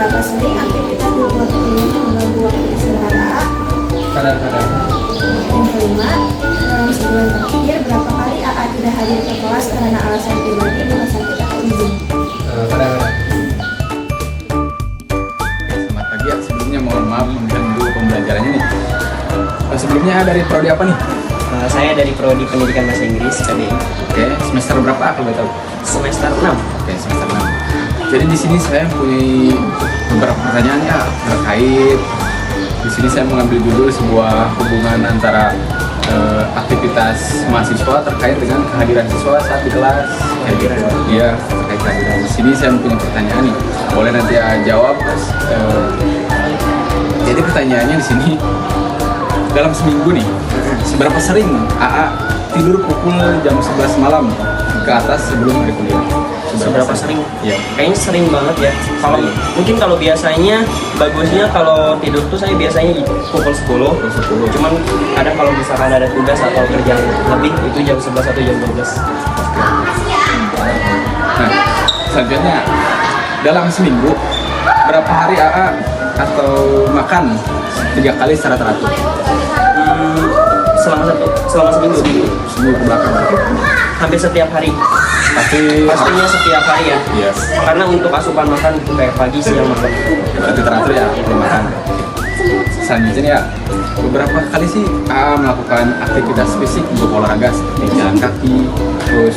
seberapa sering aktivitas di luar kuliah mengganggu waktu istirahat AA? Kadang-kadang. Yang kelima, dalam sebulan terakhir berapa kali AA tidak hadir ke kelas karena alasan pribadi, bukan sakit atau izin? Kadang-kadang. Selamat pagi ya, sebelumnya mohon maaf mengganggu pembelajarannya nih. Sebelumnya dari prodi apa nih? Saya dari Prodi Pendidikan Bahasa Inggris KBI. Oke, semester berapa kalau boleh tahu? Semester 6. Oke, semester 6. Jadi di sini saya punya beberapa pertanyaan ya terkait. Di sini saya mengambil judul sebuah hubungan antara aktivitas mahasiswa terkait dengan kehadiran siswa saat di kelas. Kehadiran. Iya, terkait kehadiran. Di sini saya punya pertanyaan nih. Boleh nanti jawab. Jadi pertanyaannya di sini, dalam seminggu nih, seberapa sering AA tidur pukul jam 11 malam ke atas sebelum hari kuliah? Seberapa sering? Iya. Kayaknya sering banget ya. Kalau mungkin kalau biasanya bagusnya kalau tidur tuh saya biasanya pukul 10. Cuman kadang kalau misalkan ada tugas atau kerjaan lebih itu jam 11 atau jam 12. Nah, selanjutnya dalam seminggu berapa hari AA atau makan 3 kali secara teratur? Selama seminggu Seminggu ke belakang. hampir setiap hari. Pastinya setiap hari ya. Iya. Karena untuk asupan makan kayak pagi, siang, malam. Berarti teratur ya makan. Selanjutnya ya, beberapa kali sih AA melakukan aktivitas fisik untuk olahraga seperti jalan kaki, terus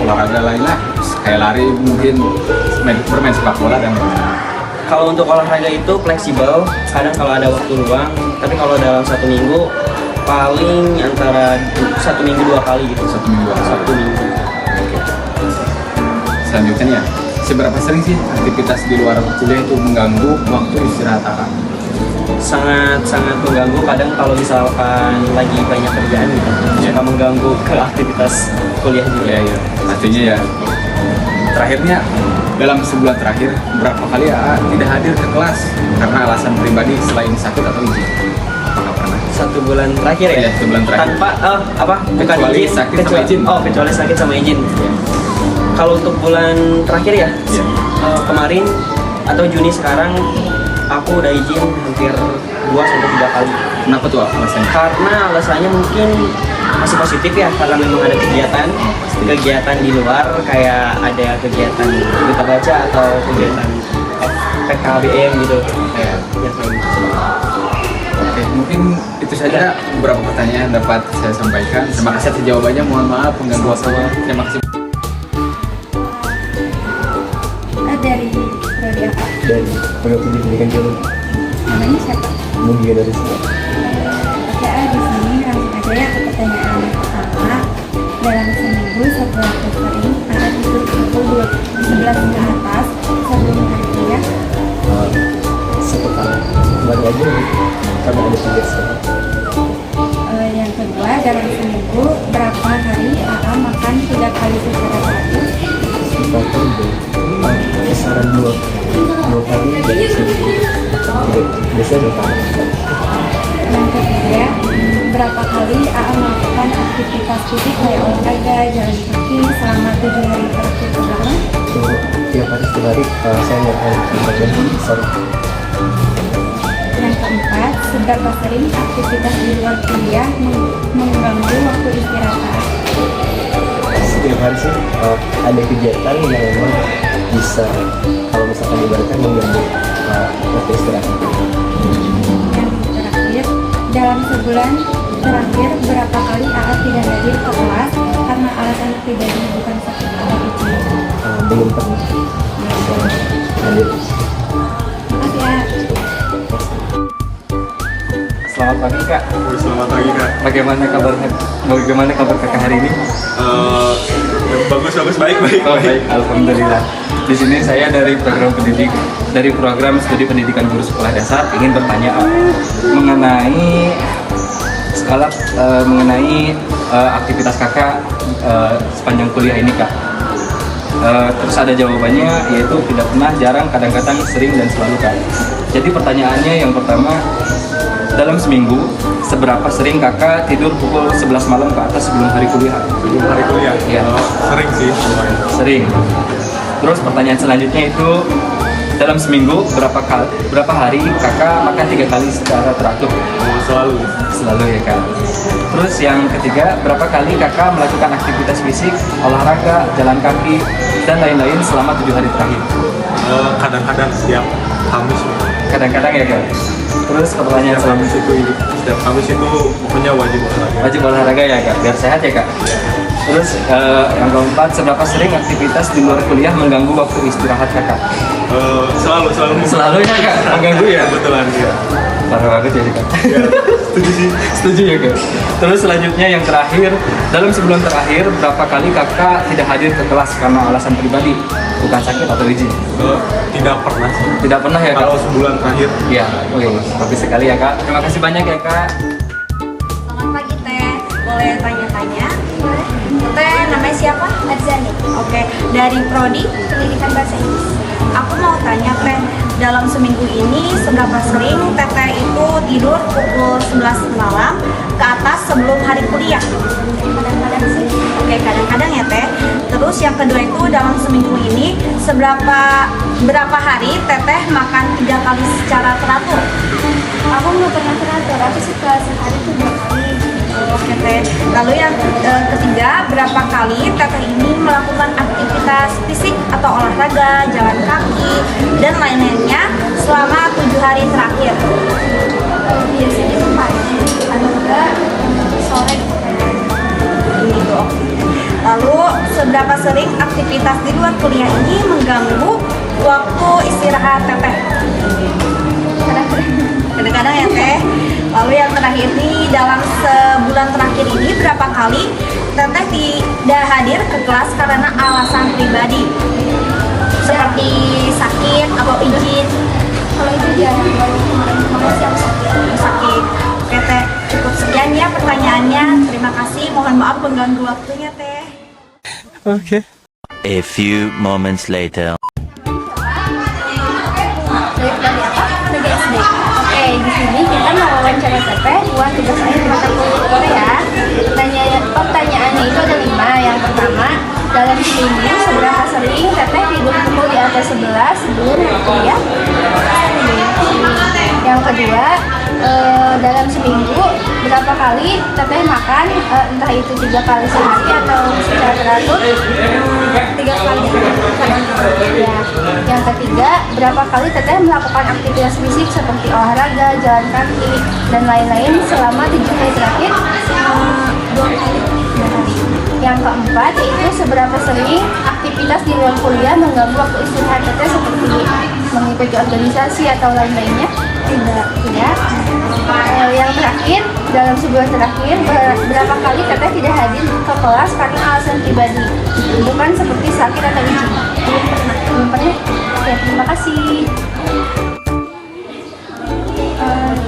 olahraga lainnya kayak lari, mungkin bermain sepak bola dan lain-lain. Kalau untuk olahraga itu fleksibel, kadang kalau ada waktu luang, tapi kalau dalam satu minggu paling antara 1 minggu 2 kali gitu. 1 minggu 2 kali. 1 minggu. Selanjutnya ya, seberapa sering sih aktivitas di luar kuliah itu mengganggu waktu istirahat AA? Sangat mengganggu, kadang kalau misalkan lagi banyak kerjaan gitu, suka mengganggu ke aktivitas kuliah juga. Iya. Artinya ya, terakhirnya dalam sebulan terakhir berapa kali AA tidak hadir ke kelas karena alasan pribadi selain sakit atau izin? Apakah pernah? 1 bulan terakhir ya? Iya, 1 bulan terakhir. Tanpa bukan Kecuali izin, sakit sama izin. Oh, kecuali sakit sama izin. Kalau untuk bulan terakhir ya, Iya. Kemarin atau Juni sekarang aku udah izin hampir 2-3 kali. Kenapa tuh alasannya? Karena alasannya mungkin masih positif ya, karena memang ada kegiatan di luar, kayak ada kegiatan duta baca atau kegiatan PKBM gitu. Kayak Oke, mungkin itu saja beberapa pertanyaan dapat saya sampaikan. Terima kasih atas jawabannya. Mohon maaf mengganggu waktunya. Terima kasih. Dari prodi apa? Dari Prodi Pendidikan Geologi. Namanya siapa? Mugia dari sini. Oke, di sini langsung aja ya ke pertanyaan pertama. Dalam seminggu seberapa sering AA tidur pukul 11 ke atas sebelum hari kuliah? Sepekan kembali aja karena ada tugas. Yang kedua, dalam seminggu berapa hari AA makan 3 kali secara teratur? Sifatnya kisaran 2 kali dari seminggu. Biasanya 2 kali. Yang ketiga, berapa kali AA melakukan aktivitas fisik kayak olahraga, jalan kaki selama 7 hari berturut-turut? Itu tiap hari setiap hari saya melakukan sorry. Yang keempat, seberapa sering aktivitas di luar kuliah mengganggu waktu istirahat AA? Setiap hari sih ada kegiatan yang memang bisa kalau misalkan ibaratnya mengganggu waktu istirahat. Yang terakhir, dalam sebulan terakhir berapa kali AA tidak hadir ke kelas karena alasan pribadi bukan sakit atau izin? Belum pernah hadir. Makasih ya. Selamat pagi Kak. Selamat pagi Kak. Bagaimana kabar Kakak hari ini? Bagus, baik. Alhamdulillah. Di sini saya dari program studi pendidikan guru sekolah dasar ingin bertanya mengenai aktivitas Kakak sepanjang kuliah ini Kak. Terus ada jawabannya yaitu tidak pernah, jarang, kadang-kadang, sering, dan selalu Kak. Jadi pertanyaannya yang pertama, dalam seminggu seberapa sering Kakak tidur pukul 11 malam ke atas sebelum hari kuliah? Sebelum hari kuliah? Iya. Sering sih lumayan. Sering. Terus pertanyaan selanjutnya itu dalam seminggu berapa hari kakak makan 3 kali secara teratur? Oh, selalu Ya kak. Terus yang ketiga, berapa kali kakak melakukan aktivitas fisik, olahraga, jalan kaki, dan lain-lain selama 7 hari terakhir? kadang-kadang setiap Kamis. Kadang-kadang ya kak. Terus pertanyaan Setiap Kamis itu pokoknya wajib olahraga. wajib olahraga ya kak, biar sehat ya kak. Terus yang keempat, seberapa sering aktivitas di luar kuliah mengganggu waktu istirahat kakak? Selalu Ya kak, mengganggu ya? kebetulan ya. Parah banget ya kak. Ya, setuju sih. Setuju ya kak. Terus selanjutnya yang terakhir, dalam sebulan terakhir berapa kali kakak tidak hadir ke kelas karena alasan pribadi, bukan sakit atau izin? Tidak pernah sih. Tidak pernah ya kak? Kalau sebulan terakhir. Iya, oke, bagus sekali ya kak. Terima kasih banyak ya kak. Selamat pagi Teh, boleh tanya-tanya? Teh namanya siapa? Adzani. Oke, dari Prodi Pendidikan Bahasa Inggris. Aku mau tanya Teh, dalam seminggu ini seberapa sering Teteh itu tidur pukul 11 malam ke atas sebelum hari kuliah? Kadang-kadang sih. Oke, kadang-kadang ya Teh. Terus yang kedua itu dalam seminggu ini berapa hari Teteh makan 3 kali secara teratur? Aku nggak pernah teratur, aku suka sehari itu 2 kali. Oke Teh. Lalu yang ketiga, berapa kali Teteh ini melakukan aktivitas fisik atau olahraga, jalan kaki, dan lain-lainnya selama 7 hari terakhir? Biasanya itu pagi atau enggak sore gitu. Lalu seberapa sering aktivitas di luar kuliah ini mengganggu waktu istirahat Teteh? Kadang-kadang ya Teh. Lalu yang terakhir nih, dalam sebulan terakhir ini berapa kali Teteh tidak hadir ke kelas karena alasan pribadi? Seperti sakit atau izin? Kalau itu jarang, kemarin siap sakit. Oke Teh, cukup sekian ya pertanyaannya. Terima kasih, mohon maaf mengganggu waktunya Teh. A few moments later. Dari apa? Dari SD. Oke, di sini kita mau wawancara Teteh buat tugas akhir mata kuliah Korea. Pertanyaannya itu ada 5. Yang pertama, dalam seminggu seberapa sering Teteh tidur pukul di atas 11 sebelum kuliah? Yang kedua, dalam seminggu berapa kali Teteh makan, entah itu 3 kali sehari atau secara teratur? 3 kali. Ya. Yang ketiga, berapa kali Teteh melakukan aktivitas fisik seperti olahraga, jalan kaki, dan lain-lain selama 7 hari terakhir? 2 kali. Yang keempat, yaitu seberapa sering aktivitas di luar kuliah mengganggu waktu istirahat Teteh seperti mengikuti organisasi atau lain-lainnya? Tidak. Yang terakhir, dalam sebulan terakhir berapa kali Teteh tidak hadir ke kelas karena alasan pribadi, bukan seperti sakit atau izin? Belum pernah. Oke, terima kasih.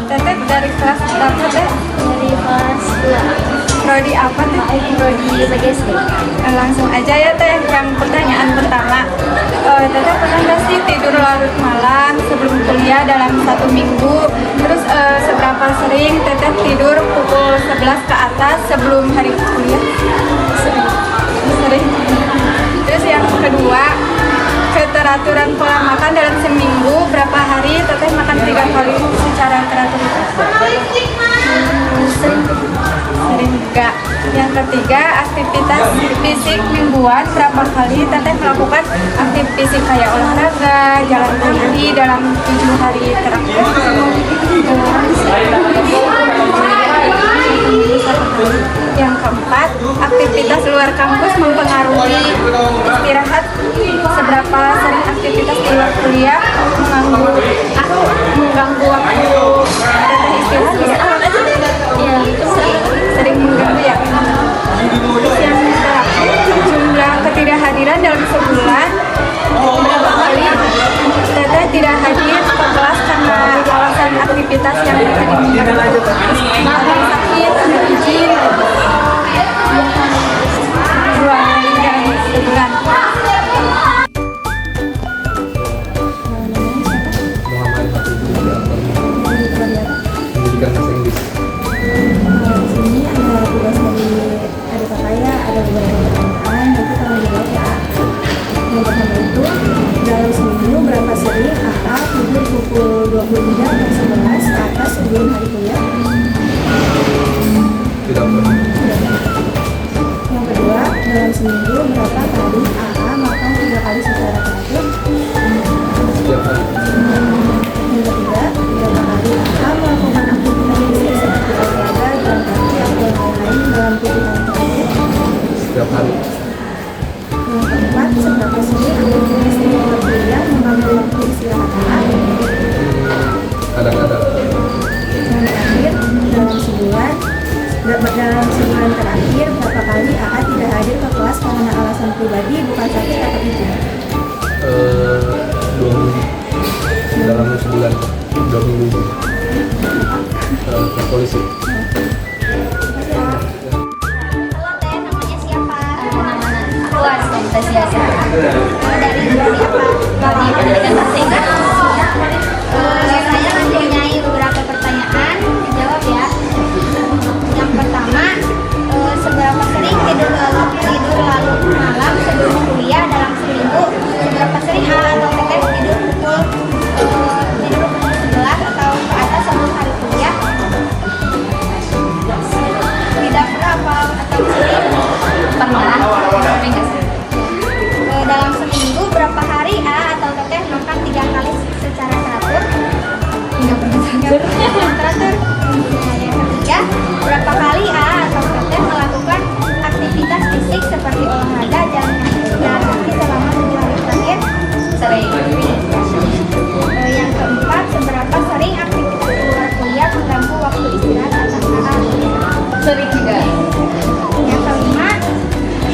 Teteh dari kelas berapa Teh? Dari kelas 2. Prodi apa Teh? Prodi BGSD. Langsung aja ya Teh, yang pertanyaan pertama. Teteh pernah nggak sih tidur larut malam sebelum kuliah dalam 1 minggu? Terus seberapa sering Teteh tidur pukul 11 ke atas sebelum hari kuliah? Sering. Terus yang kedua, keteraturan pola makan dalam seminggu berapa hari Teteh makan 3 kali secara teratur? Sering juga. Yang ketiga, aktivitas fisik mingguan berapa kali Teteh melakukan aktivitas fisik kayak olahraga, jalan kaki dalam 7 hari terakhir? Yang keempat, aktivitas luar kampus mempengaruhi istirahat. Seberapa sering aktivitas di luar kuliah mengganggu waktu Teteh istirahat? Ya, sering mengganggu ya. Terus yang terakhir, jumlah ketidakhadiran dalam sebulan berapa kali Teteh tidak hadir ke kelas karena alasan aktivitas yang tadi mengganggu? Ada sakit, ada izin. 2 kali dalam sebulan. Muhammad Pendidikan Bahasa Inggris. Di sini ada tugas dari adik kakak ya, ada beberapa pertanyaan, jadi tolong dijawab ya. Yang pertama itu, dalam seminggu berapa sering pukul 23 atau 11 ke atas sebelum hari kuliah? Tidak pernah. Yang kedua, dalam seminggu berapa kali AA makan 3 kali secara teratur? Setiap hari. Yang ketiga, berapa kali AA melakukan aktivitas fisik seperti olahraga, jalan kaki, atau lain-lain dalam 7 tahun terakhir? Setiap hari. Yang keempat, seberapa sering aktivitas di luar kuliah mengambil waktu istirahat AA? Kadang-kadang. Yang terakhir, dalam sebulan terakhir berapa kali AA tidak hadir ke kelas karena alasan pribadi bukan sakit atau izin? 2 minggu. Dalam sebulan. 2 minggu. Ke polisi. Halo Teh, namanya siapa? Aku Anastasia. Dari apa? Dari pendidikan bahasa Inggris. Saya mempunyai beberapa pertanyaan, dijawab ya. Yang pertama, seberapa sering tidur lalu malam sebelum kuliah dalam seminggu? Seberapa sering A atau Teteh tidur pukul 11 atau ke atas sebelum hari kuliah? Tidak pernah atau sering? Pernah, tapi nggak sering. Dalam seminggu berapa hari A atau Teteh makan 3 kali secara teratur? Nggak pernah teratur. Yang ketiga, berapa kali A atau Teteh melakukan aktivitas fisik seperti olahraga, jalan kaki selama 7 hari terakhir? Sering. Yang keempat, seberapa sering aktivitas di luar kuliah mengganggu waktu istirahat anak A? Sering juga. Yang kelima,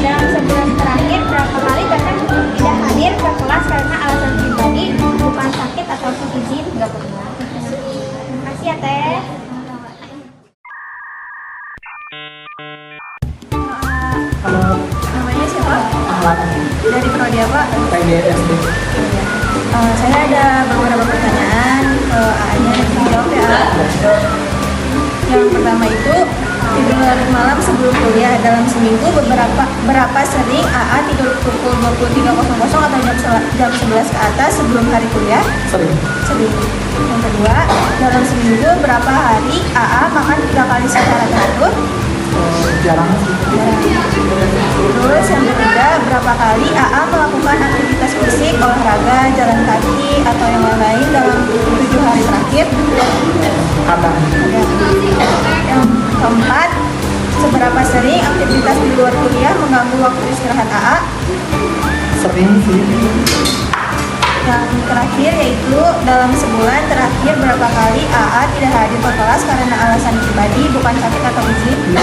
dalam sebulan terakhir berapa kali Teteh tidak hadir ke kelas karena alasan pribadi, bukan sakit ataupun izin? Nggak pernah. Terima kasih ya Teh. Namanya siapa? Dari prodi apa? PGSD. Saya ada beberapa pertanyaan ke AA-nya dan dijawab ya A. Yang pertama itu, tidur larut malam sebelum kuliah dalam seminggu berapa sering AA tidur pukul 23.00 atau jam 11 ke atas sebelum hari kuliah? Sering. Sering. Yang kedua, dalam seminggu berapa hari AA makan 3 kali secara teratur? Jarang sih. Terus yang ketiga, berapa kali AA melakukan aktivitas fisik, olahraga, jalan kaki, atau yang lain dalam 7 hari terakhir? Kadang. Yang keempat, seberapa sering aktivitas di luar kuliah mengganggu waktu istirahat AA? Sering sih. Yang terakhir yaitu dalam sebulan terakhir berapa kali AA tidak hadir ke kelas karena alasan pribadi bukan sakit atau izin?